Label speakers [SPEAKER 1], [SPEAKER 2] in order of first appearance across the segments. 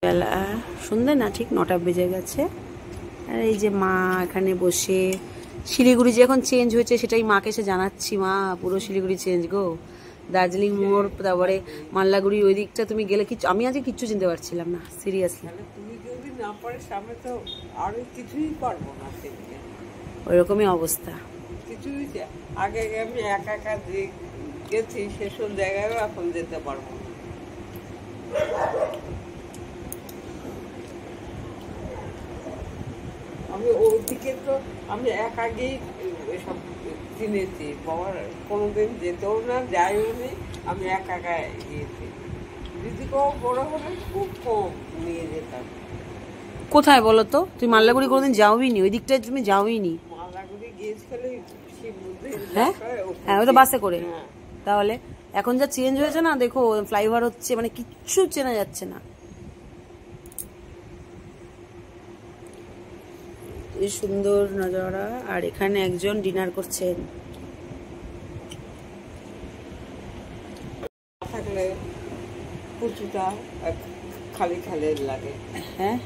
[SPEAKER 1] বেলা সন্ধ্যা না, ঠিক 9টা বেজে গেছে। আর এই যে মা এখানে বসে, শিলিগুড়ি যে এখন চেঞ্জ হয়েছে সেটাই মাকে এসে জানাচ্ছি। মা পুরো শিলিগুড়ি চেঞ্জ গো, দার্জিলিং মোড়, তারপরে মাল্লাগুড়ি ওই দিকটা তুমি গেলে কিছু, আমি আজকে কিচ্ছু চিনতে পারছিলাম না সিরিয়াসলি।
[SPEAKER 2] তুমি যদি না পারিস আমি তো আর কিছুই পারবো না,
[SPEAKER 1] ওইরকমই অবস্থা।
[SPEAKER 2] কিছুই আগে আমি একা একা গেছি সেসব জায়গায়ও এখন যেতে পারবো না। আমি ওইদিকে তো আমি একা গিয়েই এসব চিনেছি, বাবার কোনোদিন যেতেও না, যাইও নি, আমি একা একা গিয়েছি। দিদিকেও বড় হলে খুব কম নিয়ে যেতাম।
[SPEAKER 1] কোথায় বলো তো? তুমি মাল্লাগুড়ি কোনোদিন যাওই নি? ওই দিকটায় তুমি যাওই নি?
[SPEAKER 2] মাল্লাগুড়ি গিয়েছিলে শিব মন্দির।
[SPEAKER 1] হ্যাঁ হ্যাঁ, ওই তো বাসে করে। তাহলে এখন যা চেঞ্জ হয়েছে না, দেখো ফ্লাইওভার হচ্ছে, মানে কিচ্ছু চেনা যাচ্ছে না। এই সুন্দর নজারা। আর এখানে একজন ডিনার করছেন।
[SPEAKER 2] থাকলে পুচুটা খালি খালি লাগে।
[SPEAKER 1] হ্যাঁ,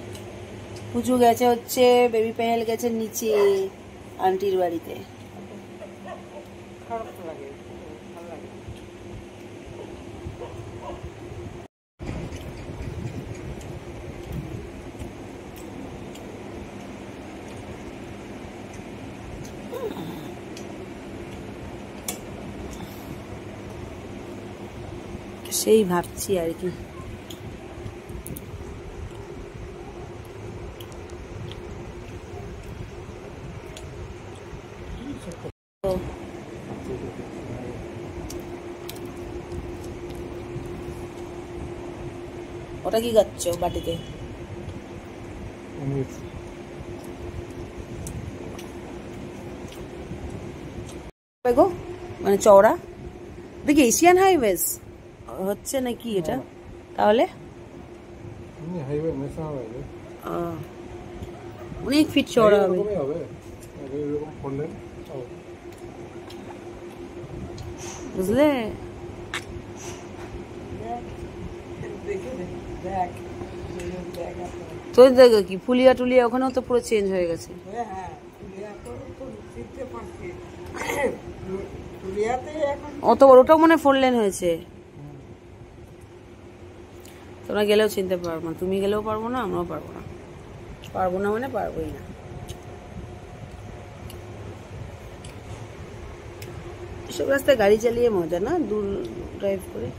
[SPEAKER 1] পুচু গেছে হচ্ছে, বেবি প্যানেল গেছে নিচে আন্টির বাড়িতে।
[SPEAKER 2] খারাপ লাগে, ভালো লাগে।
[SPEAKER 1] সেই ভাবছি আর কি। ওটা কি খাচ্ছ বাটিতে? গো মানে চওড়া দেখি এশিয়ান হাইওয়েজ হচ্ছে নাকি এটা? তাহলে অনেক ফিট চওড়া হবে, বুঝলে? তো দেখো কি ফুলিয়া টুলিয়া ওখানেও তো পুরো চেঞ্জ হয়ে গেছে। অত বড়, ওটাও মনে 4 লেন হয়েছে। তোমরা গেলেও চিনতে পারবো না, তুমি গেলেও পারবো না, আমরাও পারবো না। পারবো না মানে পারবোই না। এসব রাস্তায় গাড়ি চালিয়ে মজা না, দূর ড্রাইভ করে।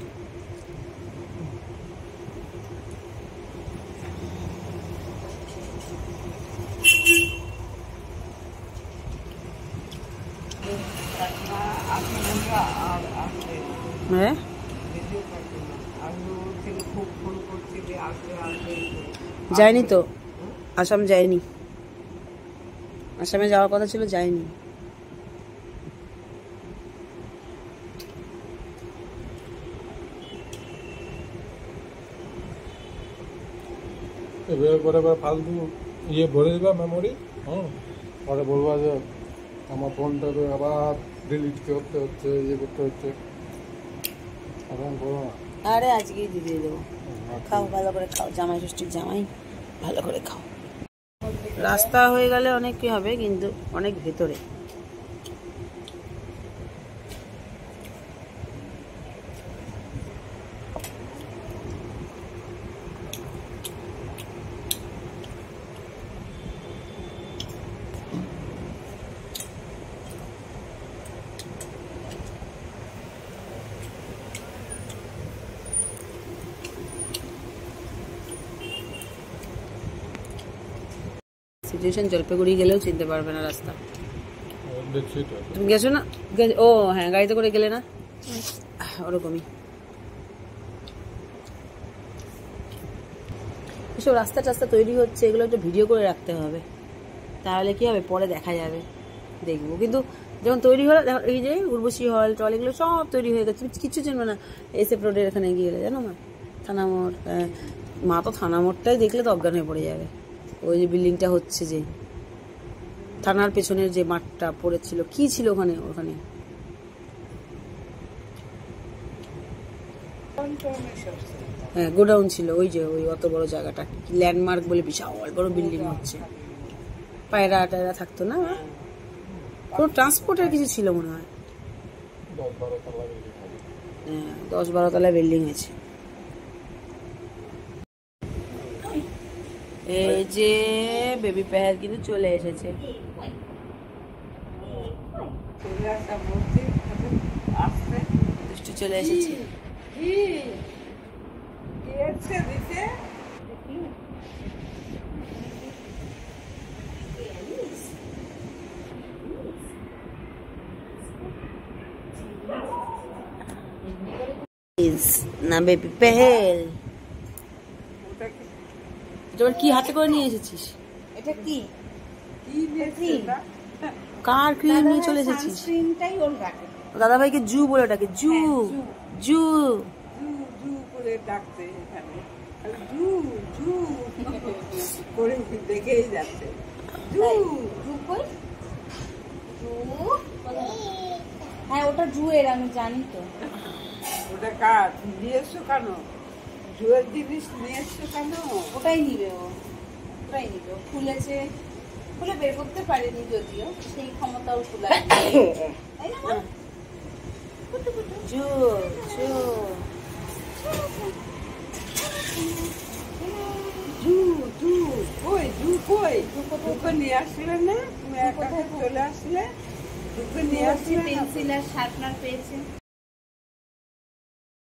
[SPEAKER 1] হ্যাঁ, যায়নি তো, আসাম যায়নি। আসামে যাওয়ার কথা ছিল, যায়নি।
[SPEAKER 3] ফালতু ইয়ে ভরে দেবা মেমোরি। পরে বলবা যে আমার ফোনটাকে আবার ডিলিট করতে হচ্ছে, ইয়ে করতে হচ্ছে। এখন বলো না।
[SPEAKER 1] আরে আজকেই দিয়ে দেবো। খাও, ভালো করে খাও, জামাই ষষ্ঠীর জামাই, ভালো করে খাও। রাস্তা হয়ে গেলে অনেক কি হবে, কিন্তু অনেক ভেতরে। সিচুয়েশন জলপাইগুড়ি গেলেও চিনতে পারবে না রাস্তা। তুমি গেছো না? ও হ্যাঁ, গাড়িতে করে গেলে না, ওরকমই। এসব রাস্তা টাস্তা তৈরি হচ্ছে, এগুলো একটু ভিডিও করে রাখতে হবে, তাহলে কি হবে, পরে দেখা যাবে, দেখবো। কিন্তু যখন তৈরি হলো, এই যে উর্বশী হল টল এগুলো সব তৈরি হয়ে গেছে, কিছু চিনবে না। এসএফ রোডের এখানে গেলে, জানো মা, থানামোড়, মা তো থানামোড়টাই দেখলে তো অজ্ঞান হয়ে পড়ে যাবে। ওই যে বিল্ডিংটা হচ্ছে, যে থানার পেছনের যে মাঠটা পড়েছিল, কি ছিল ওখানে? ওখানে হ্যাঁ গোডাউন ছিল, ওই যে ওই অত বড় জায়গাটা ল্যান্ডমার্ক বলে বিশাল বড় বিল্ডিং হচ্ছে। পায়রা টায়রা থাকতো না, কোনো ট্রান্সপোর্টের কিছু ছিল মনে হয়।
[SPEAKER 3] 10-12 তলা
[SPEAKER 1] হ্যাঁ 10-12 তলা বিল্ডিং
[SPEAKER 3] বিল্ডিং
[SPEAKER 1] আছে। এই যে বেবি পেহার কিন্তু চলে এসেছে।
[SPEAKER 2] চলে আসা বলছি আসতে
[SPEAKER 1] দুষ্টু চলে এসেছে।
[SPEAKER 2] কি এসছে দিতে
[SPEAKER 1] না বেবি পেহেল,
[SPEAKER 2] ওটা কি
[SPEAKER 1] এটা আবার কি হাতে করে নিয়ে এসেছিস?
[SPEAKER 4] এটা কি
[SPEAKER 2] কি দিয়েছে এটা?
[SPEAKER 1] কার ক্রিম নিয়ে চলে এসেছিস?
[SPEAKER 4] সানস্ক্রিনটাই ওর গায়ে।
[SPEAKER 1] দাদা ভাইকে জু বলে ডাকে, জু জু।
[SPEAKER 2] জু জু করে ডাকতে এখানে খালি জু জু করে দেখেই যাচ্ছে জু
[SPEAKER 4] জু কই? জু? হ্যাঁ ওটা জুয়ের, আমি জানি তো।
[SPEAKER 2] ওটা কার নিয়ে এসছো কেন? জুয়ের জিনিস নিয়ে এসছো কেন?
[SPEAKER 4] ওটাই নিবে ও, ওটাই নিবে। ও খুলেছে, খুলে বের করতে পারেনি যদিও, সেই ক্ষমতাও খুলে তাই না মা? কুটু কুটু।
[SPEAKER 1] জু জু।
[SPEAKER 2] জু জু কই জু কই জুকে নিয়ে আসলে না? তুমি একা চলে আসলে জুকে নিয়ে আসলে না?
[SPEAKER 4] পেন্সিল আর শার্পনার পেয়েছে।